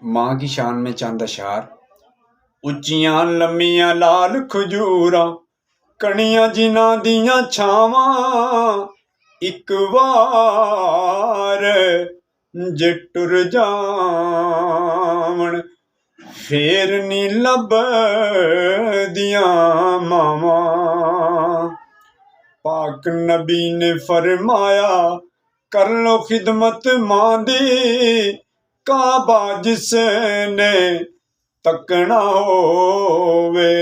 माँ की शान में चंद अशार। उच्चियां लम्मियां लाल खजूरां, कणियां जिन्हां दियां छावां, एक वार जे टुर जावण फेर नी लभदियां मावां। पाक नबी ने फरमाया, कर लो खिदमत मां दी, काबा जिसने तकना होवे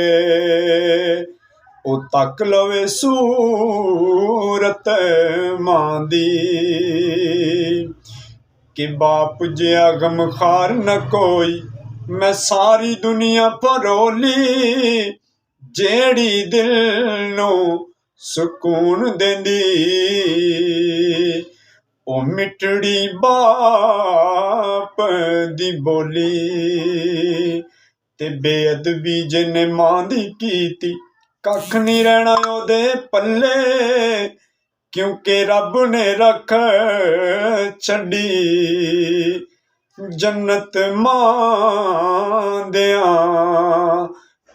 ओ तक लवे सूरत मां दी। कि बाप जिया गमखार न कोई, मैं सारी दुनिया परोली, जेड़ी दिल नू सुकून देंदी ओ मिठड़ी बाप दी बोली। ते बेअदबी जिन्ने मां दी कीती, कख नहीं रहना ओदे पल्ले, क्योंकि रब ने रख छड़ी जन्नत मां दियां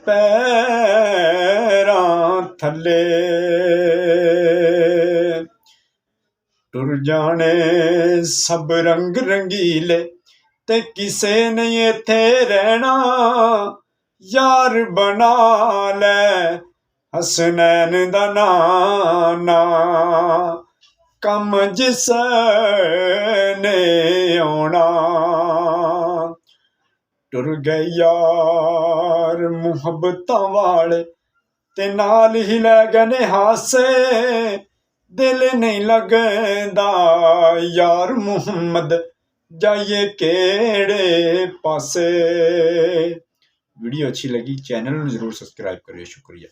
पैरां थल्ले। टुर जाने सब रंग रंगीले, ते किसे नहीं इत्थे रहना, यार बना ले हसनैन दा नाना, कम जिसने आना। टुर गए यार मुहब्बतां वाले, ते नाल ही लै गए ने हासे, दिल नहीं लगदा यार मुहम्मद जाइए केड़े पासे। वीडियो अच्छी लगी चैनल जरूर सब्सक्राइब करिए। शुक्रिया।